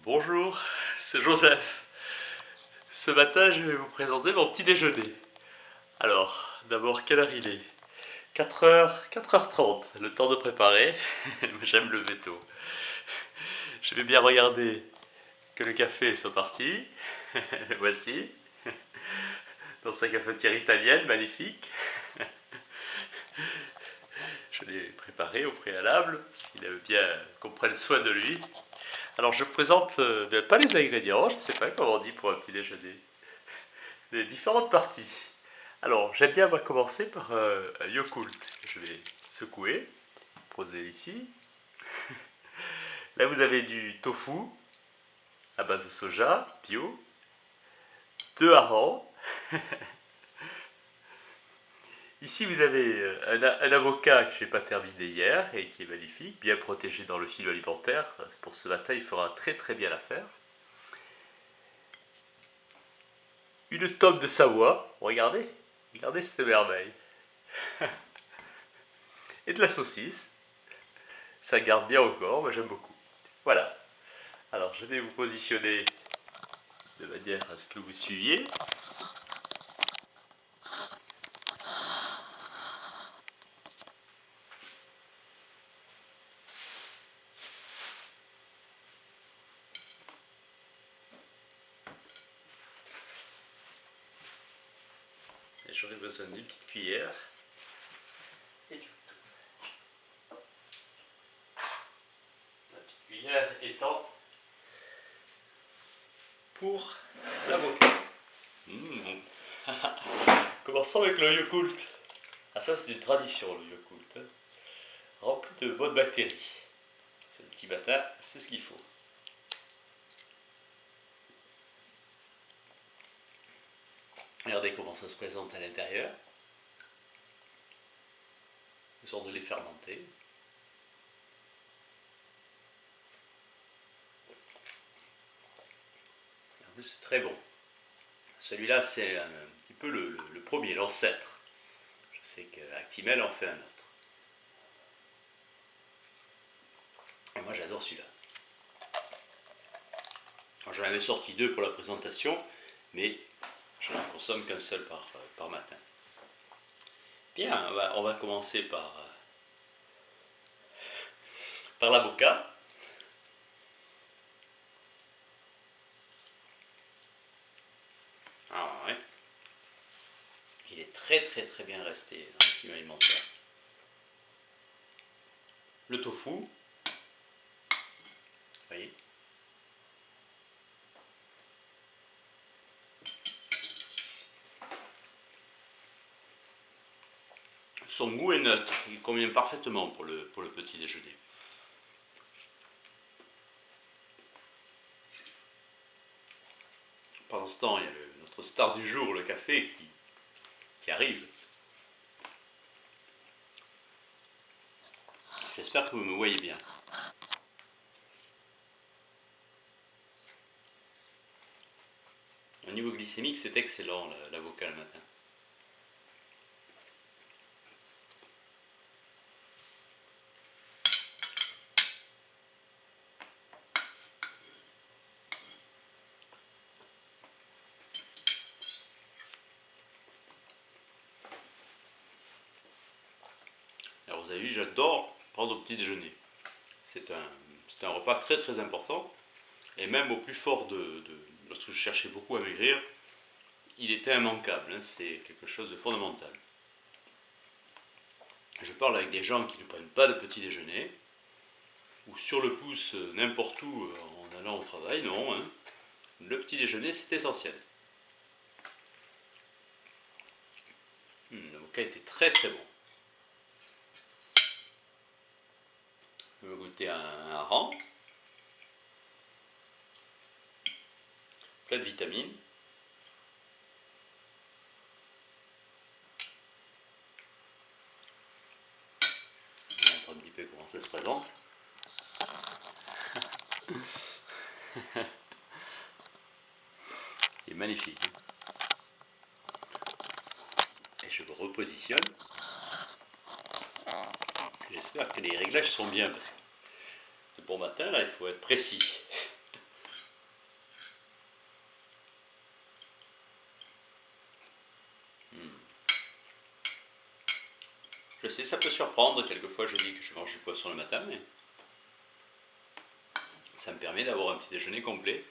Bonjour, c'est Joseph. Ce matin, je vais vous présenter mon petit déjeuner. Alors, d'abord, quelle heure il est? 4h30, le temps de préparer. J'aime lever tôt. Je vais bien regarder que le café soit parti. Voici, dans sa cafetière italienne, magnifique. Je l'ai préparé au préalable, s'il aime bien qu'on prenne soin de lui. Alors, je présente pas les ingrédients, je ne sais pas comment on dit pour un petit déjeuner. Les différentes parties. Alors, j'aime bien commencer par un Yakult. Je vais secouer, poser ici. Là, vous avez du tofu à base de soja, bio, 2 harengs. Ici, vous avez un avocat que je n'ai pas terminé hier et qui est magnifique, bien protégé dans le fil alimentaire. Pour ce matin, il fera très très bien l'affaire. Une tome de Savoie, regardez cette merveille. Et de la saucisse, ça garde bien au corps, moi j'aime beaucoup. Voilà, alors je vais vous positionner de manière à ce que vous suiviez. Et j'aurai besoin d'une petite cuillère. Et du couteau. La petite cuillère étant pour l'avocat. Commençons avec le Yakult. Ah, ça c'est une tradition, le Yakult, hein. Rempli de bonnes bactéries. Ce petit matin, c'est ce qu'il faut. Regardez comment ça se présente à l'intérieur. Une sorte de lait fermenté. En plus, c'est très bon. Celui-là, c'est un petit peu le premier, l'ancêtre. Je sais qu'Actimel en fait un autre. Et moi, j'adore celui-là. J'en avais sorti 2 pour la présentation, mais je n'en consomme qu'un seul par matin. Bien, on va commencer par l'avocat. Ah ouais. Il est très très très bien resté dans le film alimentaire. Le tofu, vous voyez. Son goût est neutre, il convient parfaitement pour le petit déjeuner. Pendant ce temps, il y a notre star du jour, le café, qui arrive. J'espère que vous me voyez bien. Au niveau glycémique, c'est excellent l'avocat le matin. Alors vous avez vu, j'adore prendre au petit déjeuner. C'est un repas très très important. Et même au plus fort lorsque je cherchais beaucoup à maigrir, il était immanquable, hein, c'est quelque chose de fondamental. Je parle avec des gens qui ne prennent pas de petit déjeuner, ou sur le pouce n'importe où en allant au travail, non, hein. Le petit déjeuner c'est essentiel. L'avocat était très très bon. Je vais goûter un hareng, plein de vitamines. Je vous montre un petit peu comment ça se présente. Il est magnifique. Et je me repositionne. J'espère que les réglages sont bien parce que le bon matin là il faut être précis. Je sais, ça peut surprendre, quelquefois je dis que je mange du poisson le matin, mais ça me permet d'avoir un petit déjeuner complet.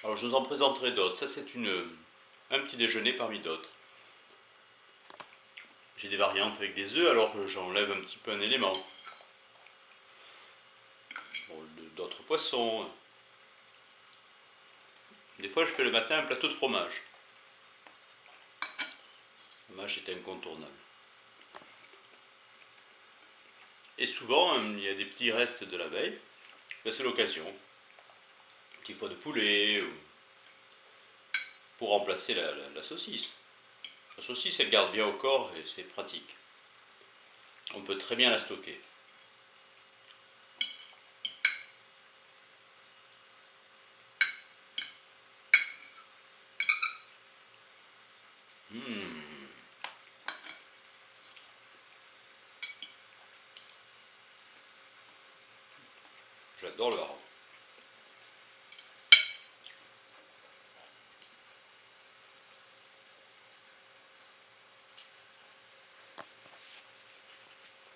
Alors je vous en présenterai d'autres, ça c'est un petit déjeuner parmi d'autres. J'ai des variantes avec des œufs, alors j'enlève un petit peu un élément. Bon, d'autres poissons. Des fois je fais le matin un plateau de fromage. Le fromage est incontournable. Et souvent, il y a des petits restes de la veille. Ben, c'est l'occasion. Un petit foie de poulet, pour remplacer la saucisse. La saucisse, elle garde bien au corps et c'est pratique. On peut très bien la stocker. J'adore le hareng.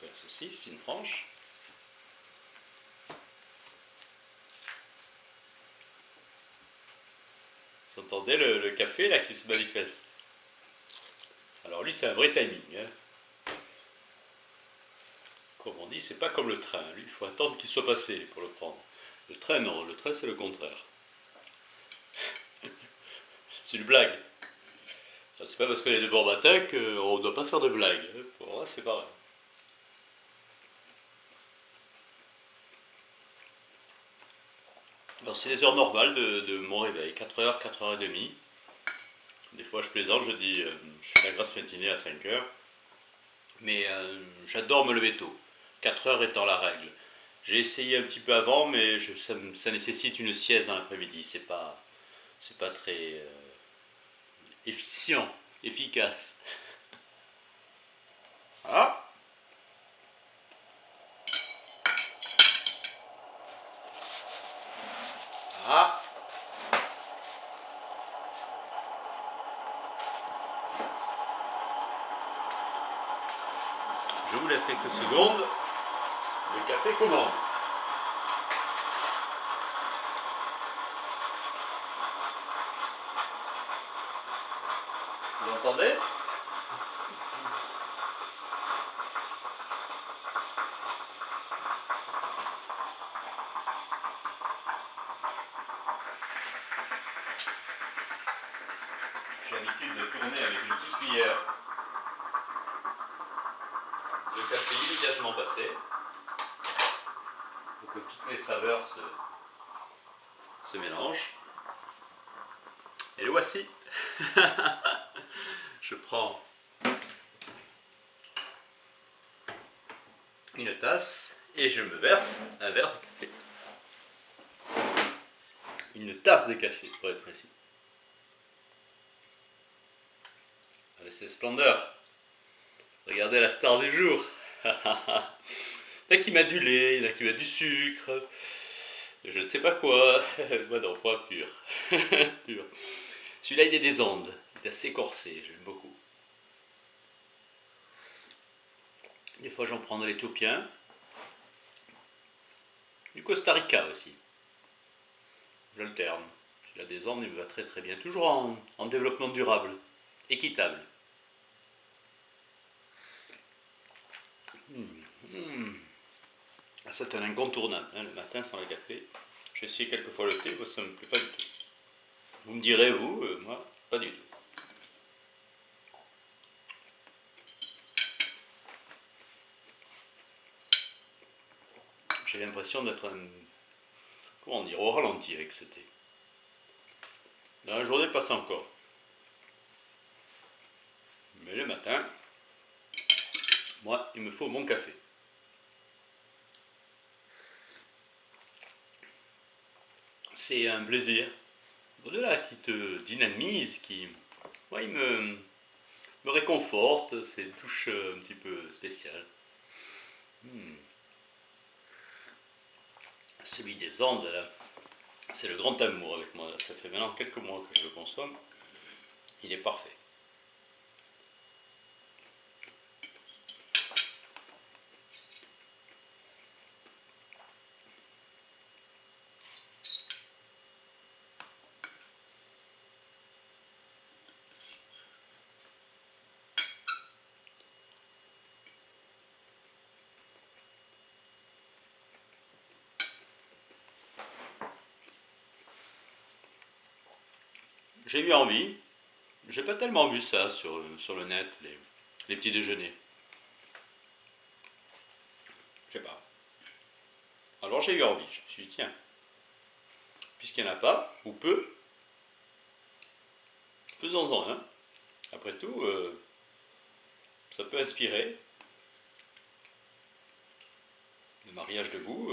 La saucisse, une tranche. Vous entendez le café là qui se manifeste. Alors lui, c'est un vrai timing. Hein. Comme on dit, c'est pas comme le train. Lui, il faut attendre qu'il soit passé pour le prendre. Le train, non. Le train, c'est le contraire. C'est une blague. C'est pas parce qu'on est de bon matin qu'on ne doit pas faire de blagues. Pour moi, c'est pareil. Alors, c'est les heures normales de mon réveil, 4h, 4h30. Des fois, je plaisante, je dis, je fais la grasse matinée à 5h. Mais j'adore me lever tôt, 4h étant la règle. J'ai essayé un petit peu avant, mais ça nécessite une sieste dans l'après-midi. C'est pas très efficient, efficace. Ah, ah. Je vous laisse quelques secondes. Le café commande. Vous l'entendez? J'ai l'habitude de tourner avec une petite cuillère le café immédiatement passé pour que toutes les saveurs se mélangent. Et le voici. Je prends une tasse et je me verse un verre de café. Une tasse de café pour être précis. Allez, c'est splendeur. Regardez la star du jour. Il y en a qui m'a du lait, il y en a qui m'a du sucre, je ne sais pas quoi. Moi non, pas pur. Pur. Celui-là, il est des Andes, il est assez corsé, j'aime beaucoup. Des fois, j'en prends de l'éthiopien. Du Costa Rica aussi. J'alterne. Celui-là des Andes, il me va très très bien. Toujours en développement durable, équitable. C'est un incontournable, hein, le matin sans le café. J'ai essayé quelques fois le thé, moi ça ne me plaît pas du tout. Vous me direz, vous, moi, pas du tout. J'ai l'impression d'être comment dire, au ralenti avec ce thé. Dans la journée, passe encore. Mais le matin, moi, il me faut mon café. C'est un plaisir. Au-delà, qui te dynamise, moi, il me réconforte, c'est une touche un petit peu spéciale. Celui des Andes, là, c'est le grand amour avec moi. Là. Ça fait maintenant quelques mois que je le consomme. Il est parfait. J'ai eu envie. J'ai pas tellement vu ça sur le net, les petits déjeuners. Je sais pas. Alors j'ai eu envie. Je me suis dit, tiens, puisqu'il n'y en a pas, ou peu, faisons-en un. Après tout, ça peut inspirer. Le mariage de goût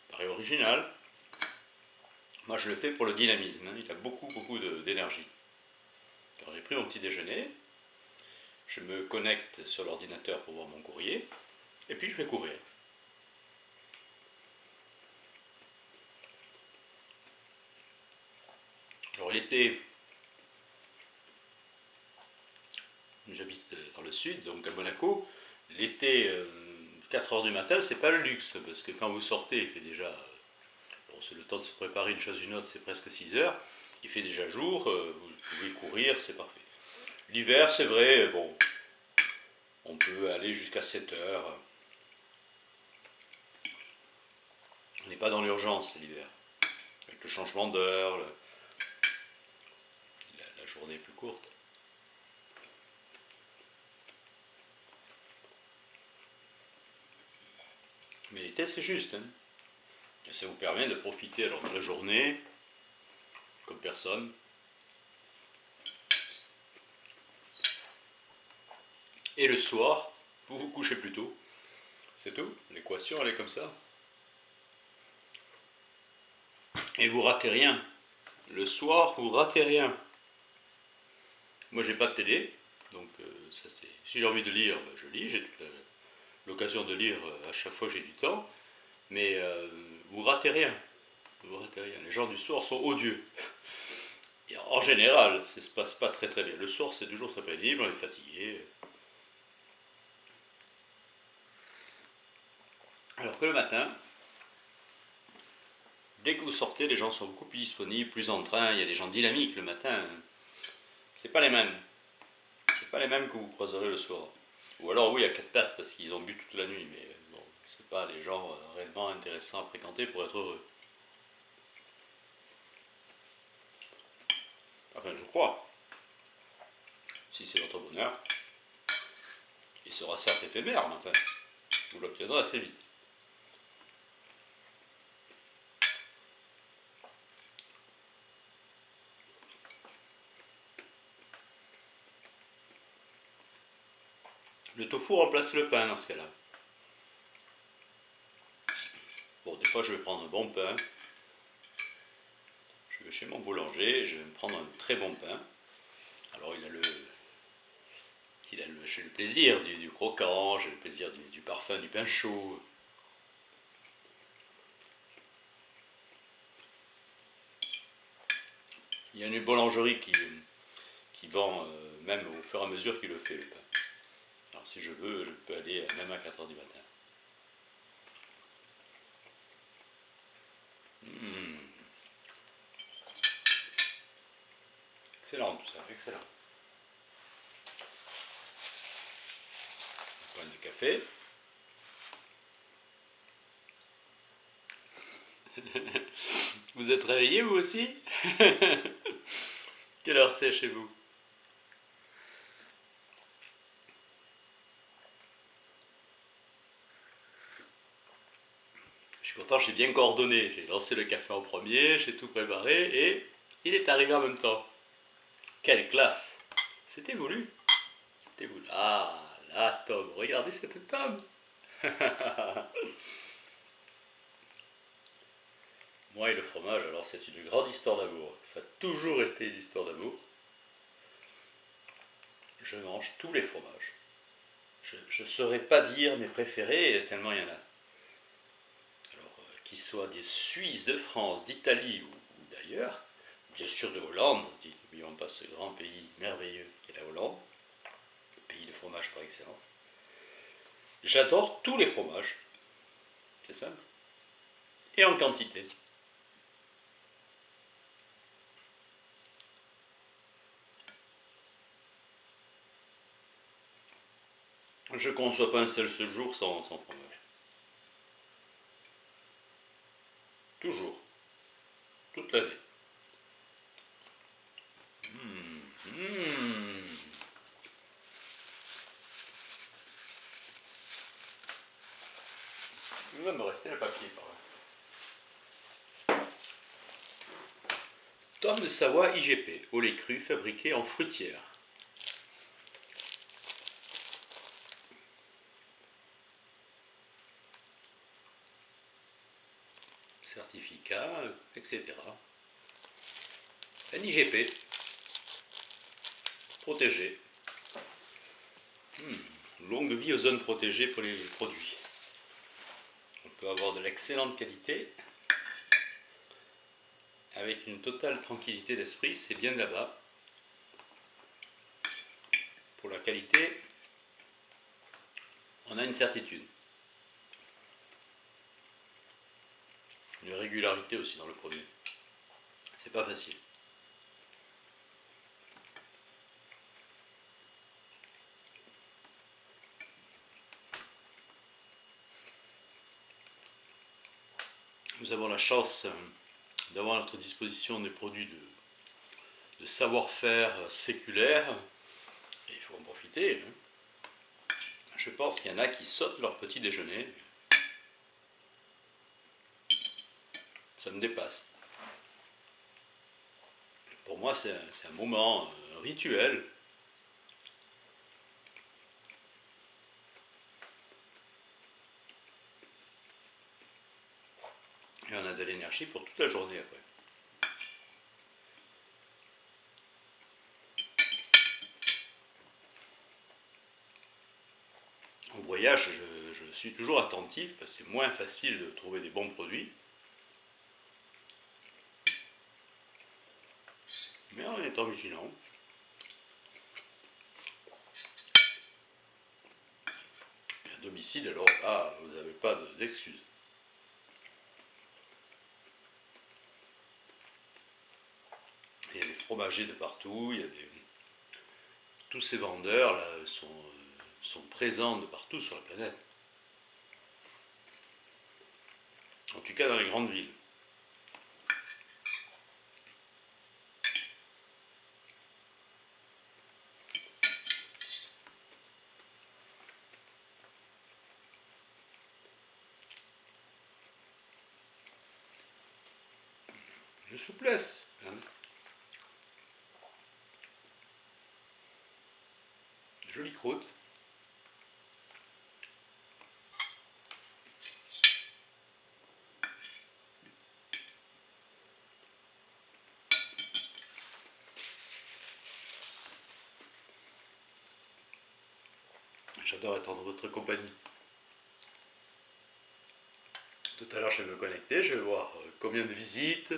paraît original. Moi, je le fais pour le dynamisme. Hein. Il a beaucoup d'énergie. Alors, j'ai pris mon petit déjeuner. Je me connecte sur l'ordinateur pour voir mon courrier. Et puis, je vais courir. Alors, l'été, j'habite dans le sud, donc à Monaco. L'été, 4 heures du matin, c'est pas le luxe. Parce que quand vous sortez, il fait déjà... Bon, c'est le temps de se préparer une chose ou une autre, c'est presque 6 heures. Il fait déjà jour, vous pouvez courir, c'est parfait. L'hiver, c'est vrai, bon, on peut aller jusqu'à 7 heures. On n'est pas dans l'urgence l'hiver. Avec le changement d'heure, la journée est plus courte. Mais l'été, c'est juste. Hein. Et ça vous permet de profiter alors de la journée, comme personne. Et le soir, vous vous couchez plus tôt. C'est tout. L'équation, elle est comme ça. Et vous ratez rien. Le soir, vous ratez rien. Moi, j'ai pas de télé. Donc, ça c'est. Si j'ai envie de lire, ben, je lis. J'ai l'occasion de lire à chaque fois que j'ai du temps. Mais vous ratez rien. Vous ratez rien. Les gens du soir sont odieux. Et en général, ça se passe pas très très bien. Le soir, c'est toujours très pénible, on est fatigué. Alors que le matin, dès que vous sortez, les gens sont beaucoup plus disponibles, plus en train. Il y a des gens dynamiques le matin. C'est pas les mêmes. C'est pas les mêmes que vous croiserez le soir. Ou alors oui, à quatre pattes parce qu'ils ont bu toute la nuit, mais bon, c'est pas les gens réellement intéressants à fréquenter pour être heureux. Enfin, je crois. Si c'est votre bonheur, il sera certes éphémère, mais enfin, vous l'obtiendrez assez vite. Le tofu remplace le pain dans ce cas-là. Bon, des fois je vais prendre un bon pain. Je vais chez mon boulanger, je vais me prendre un très bon pain. Alors j'ai le plaisir du croquant, j'ai le plaisir du parfum du pain chaud. Il y a une boulangerie qui vend même au fur et à mesure qu'il le fait le pain. Alors si je veux, je peux aller même à 4 heures du matin. Mmh. Excellent tout ça, excellent. Un point de café. Vous êtes réveillé vous aussi? Quelle heure c'est chez vous? Je suis content, j'ai bien coordonné. J'ai lancé le café en premier, j'ai tout préparé et il est arrivé en même temps. Quelle classe! C'était voulu. C'était voulu. Ah, la tome. Regardez cette tome. Moi et le fromage, alors c'est une grande histoire d'amour. Ça a toujours été une histoire d'amour. Je mange tous les fromages. Je ne saurais pas dire mes préférés, tellement il y en a. qu'ils soient des Suisses, de France, d'Italie ou d'ailleurs, bien sûr de Hollande, n'oublions pas ce grand pays merveilleux qu'est la Hollande, le pays de fromage par excellence. J'adore tous les fromages, c'est simple, et en quantité. Je ne conçois pas un seul jour sans fromage. Toujours, toute l'année. Il va me rester le papier par là. Tome de Savoie IGP, au lait cru fabriqué en fruitière. Certificat, etc. Un IGP, protégé. Longue vie aux zones protégées pour les produits. On peut avoir de l'excellente qualité avec une totale tranquillité d'esprit, c'est bien de là-bas. Pour la qualité, on a une certitude. Une régularité aussi dans le produit. C'est pas facile. Nous avons la chance d'avoir à notre disposition des produits de savoir-faire séculaire, et il faut en profiter. Je pense qu'il y en a qui sautent leur petit déjeuner. Ça me dépasse. Pour moi, c'est un moment rituel. Et on a de l'énergie pour toute la journée après. En voyage, je suis toujours attentif parce que c'est moins facile de trouver des bons produits. Mais en étant vigilant. Et à domicile, alors là, vous n'avez pas d'excuses. Il y a des fromagers de partout, tous ces vendeurs là sont présents de partout sur la planète. En tout cas dans les grandes villes. De souplesse. Jolie croûte. J'adore être en votre compagnie. Tout à l'heure, je vais me connecter, je vais voir combien de visites,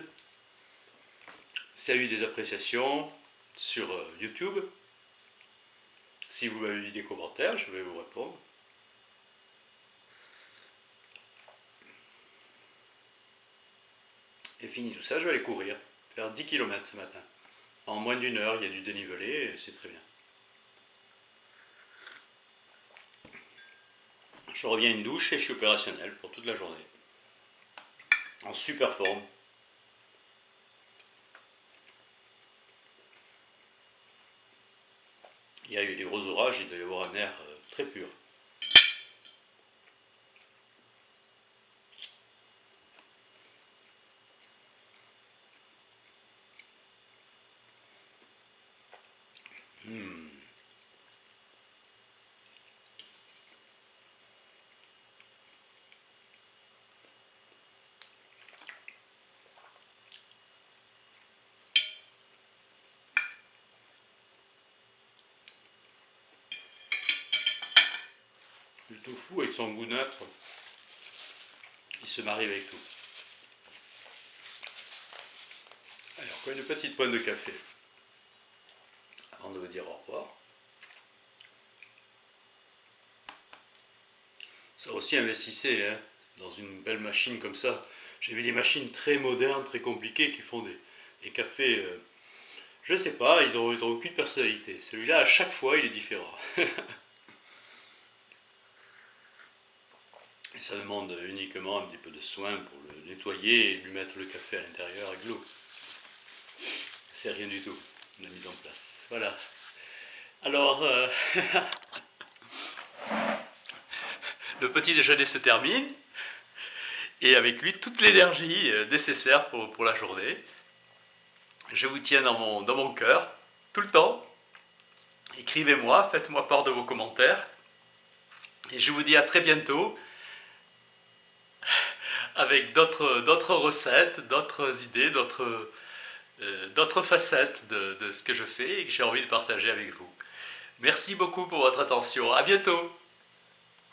s'il y a eu des appréciations sur YouTube. Si vous m'avez mis des commentaires, je vais vous répondre. Et fini tout ça, je vais aller courir, faire 10 km ce matin. En moins d'une heure, il y a du dénivelé et c'est très bien. Je reviens à une douche et je suis opérationnel pour toute la journée. En super forme. Il y a eu des gros orages, il doit y avoir un air très pur. Le tofu avec son goût neutre, il se marie avec tout. Alors, encore une petite pointe de café avant de vous dire au revoir. Ça aussi, investissez hein, dans une belle machine comme ça. J'ai vu des machines très modernes, très compliquées qui font des cafés. Je sais pas, ils ont aucune personnalité. Celui-là, à chaque fois, il est différent. Et ça demande uniquement un petit peu de soin pour le nettoyer et lui mettre le café à l'intérieur avec l'eau. C'est rien du tout, la mise en place. Voilà. Alors, le petit déjeuner se termine, et avec lui toute l'énergie nécessaire pour la journée. Je vous tiens dans mon cœur, tout le temps. Écrivez-moi, faites-moi part de vos commentaires. Et je vous dis à très bientôt avec d'autres recettes, d'autres idées, d'autres facettes de ce que je fais et que j'ai envie de partager avec vous. Merci beaucoup pour votre attention. À bientôt.